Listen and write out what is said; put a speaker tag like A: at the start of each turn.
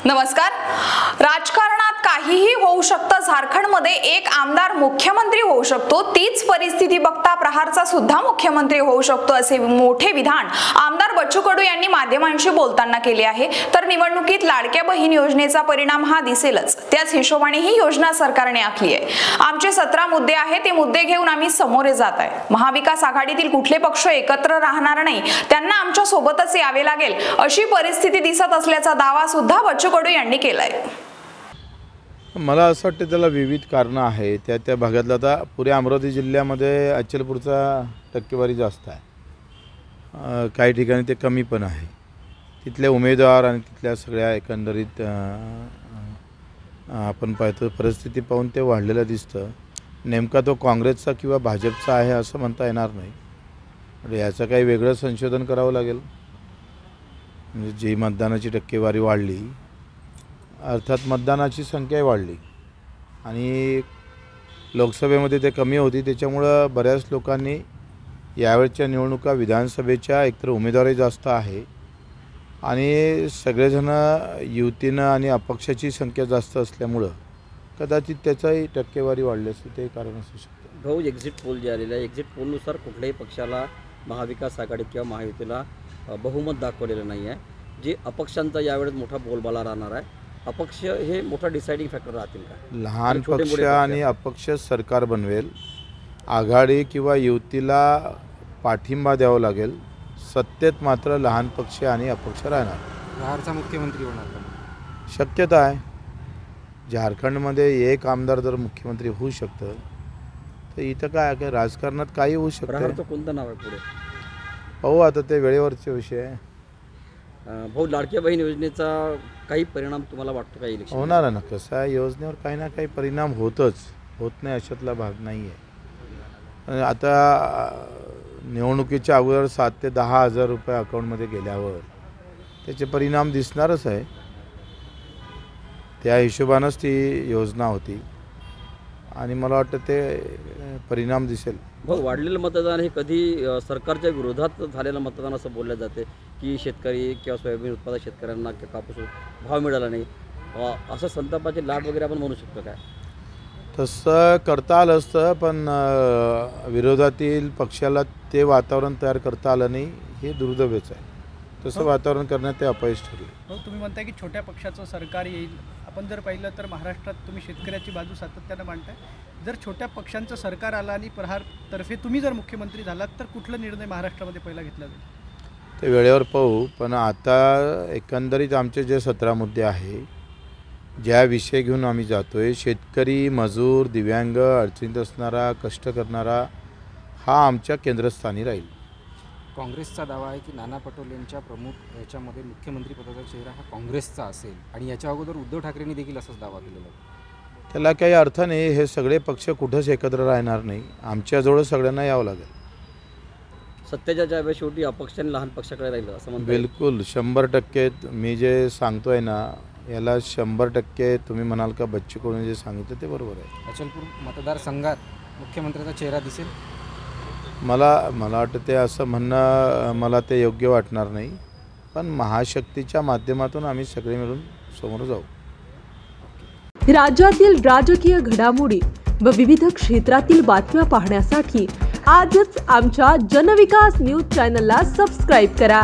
A: नमस्कार। राजकारणात काहीही होऊ शकतं। झारखंडमध्ये एक आमदार मुख्यमंत्री होऊ शकतो, तीच परिस्थिती बघता प्रहारचा सुद्धा मुख्यमंत्री होऊ शकतो, असे मोठे विधान आमदार बच्चू कडू यांनी माध्यमांशी बोलताना केले आहे। तर निवडणुकीत लाडक्या बहीण योजनेचा परिणाम हा दिसेलच, त्याच हिशोबाने ही योजना सरकारने आखली आहे। आमचे 17 मुद्दे आहेत, ते मुद्दे घेऊन आम्ही समोर जात आहे। महाविकास आघाडीतील कुठले पक्ष एकत्र राहणार नाही, त्यांना आमच्या सोबतच यावे लागेल, अशी परिस्थिती दिसत असल्याचा दावा सुद्धा बच्चू कडू यांनी केलाय।
B: मला असं वाटतं त्याला विविध कारणं आहेत। त्या भागातला आता पुऱ्या अमरावती जिल्ह्यामध्ये अचलपूरचा टक्केवारी जास्त आहे, काही ठिकाणी ते कमी पण आहे। तिथले उमेदवार आणि तिथल्या सगळ्या एकंदरीत आपण पाहतो परिस्थिती पाहून ते वाढलेलं दिसतं। नेमका तो काँग्रेसचा किंवा भाजपचा आहे असं म्हणता येणार नाही, म्हणजे याचं काही वेगळं संशोधन करावं लागेल। म्हणजे जी मतदानाची टक्केवारी वाढली, अर्थात मतदानाची संख्याही वाढली आणि लोकसभेमध्ये ते कमी होती, त्याच्यामुळं बऱ्याच लोकांनी यावेळच्या निवडणुका विधानसभेच्या एकतर उमेदवारी जास्त आहे आणि सगळेजण युतीनं आणि अपक्षाची संख्या जास्त असल्यामुळं कदाचित त्याचाही टक्केवारी वाढली असते, ते कारण असू शकतं।
C: भाऊ, एक्झिट पोल जे आलेलं आहे, एक्झिट पोलनुसार कुठल्याही पक्षाला महाविकास आघाडी किंवा महायुतीला बहुमत दाखवलेलं नाही आहे। जे अपक्षांचा यावेळेस मोठा बोलबाला राहणार आहे, अपक्ष हे मोठा डिसाइडिंग फॅक्टर राहतील का?
B: लहान पक्ष आणि अपक्ष सरकार बनवेल, आघाडी किंवा युतीला पाठिंबा द्यावा लागेल, सत्तेत मात्र लहान पक्ष आणि अपक्ष राहणार।
D: बिहारचा मुख्यमंत्री होणार का?
B: शक्यता आहे। झारखंडमध्ये एक आमदार जर मुख्यमंत्री होऊ शकतं तर इथं काय आहे, राजकारणात काही होऊ शकतं।
C: प्रहारचं कोणतं नाव आहे पुढे?
B: पाहू आता, ते वेळेवरचे विषय आहे।
C: भाऊ, लाडक्या बहीण योजनेचा काही परिणाम तुम्हाला वाटतो का इलेक्शन?
B: होणार आहे ना, कसं आहे, योजनेवर काही ना काही परिणाम होतच, होत नाही अशातला भाग नाही आहे। आता निवडणुकीच्या अगोदर 7 ते 10 हजार रुपये अकाउंटमध्ये गेल्यावर त्याचे परिणाम दिसणारच आहे। त्या हिशोबानंच ती योजना होती आणि मला वाटतं ते परिणाम दिसेल।
C: भाऊ, वाढलेलं मतदान हे कधी सरकारच्या विरोधात झालेलं मतदान असं बोललं जाते की शेतकरी किंवा सोयाबीन उत्पादक शेतकऱ्यांना कापूस भाव मिळाला नाही, असं संतापाची लाट वगैरे आपण म्हणू शकतो काय?
B: तसं करता आलं असतं, पण विरोधातील पक्षाला ते वातावरण तयार करता आलं नाही, हे दुर्दैवच आहे। तसं वातावरण करण्यात ते अपयश ठरले।
E: हो, तुम्ही म्हणताय की छोट्या पक्षाचं सरकार येईल। आपण जर पाहिलं तर महाराष्ट्रात तुम्ही शेतकऱ्याची बाजू सातत्यानं मांडताय। जर छोट्या पक्षांचं सरकार आलं आणि प्रहारतर्फे तुम्ही जर मुख्यमंत्री झालात तर कुठला निर्णय महाराष्ट्रामध्ये पहिला घेतला जाईल?
B: ते वेळेवर पाहू, पण आता एकंदरीत आमचे जे 17 मुद्दे आहे, ज्या विषय घेऊन आम्ही जातोय, शेतकरी, मजूर, दिव्यांग, अडचणीत असणारा, कष्ट करणारा, हा आमच्या केंद्रस्थानी राहील।
D: काँग्रेसचा दावा आहे की नाना पटोलेंच्या प्रमुख याच्यामध्ये मुख्यमंत्री पदाचा चेहरा हा काँग्रेसचा असेल आणि याच्या अगोदर उद्धव ठाकरेंनी देखील असाच दावा केलेला आहे।
B: त्याला काही अर्थ नाही, हे सगळे पक्ष कुठंच एकत्र राहणार नाही, आमच्याजवळ सगळ्यांना यावं लागेल।
C: सत्तेच्या ज्यावेळेस शेवटी अपक्ष आणि लहान पक्षाकडे राहिलं असं म्हणतो?
B: बिलकुल 100% मी जे सांगतोय ना, याला 100% तुम्ही म्हणाल का बच्चू कडून जे सांगितलं ते बरोबर आहे।
D: अचलपूर मतदारसंघात मुख्यमंत्र्याचा चेहरा दिसेल?
B: मला वाटतं ते असं म्हणणं मला ते योग्य वाटणार नाही, पण महाशक्तीच्या माध्यमातून आम्ही सगळे मिळून समोर जाऊ।
F: राज्यातील राजकीय घडामोडी व विविध क्षेत्रातील बातम्या पाहण्यासाठी आजच आमच्या जनविकास न्यूज चॅनलला सबस्क्राईब करा।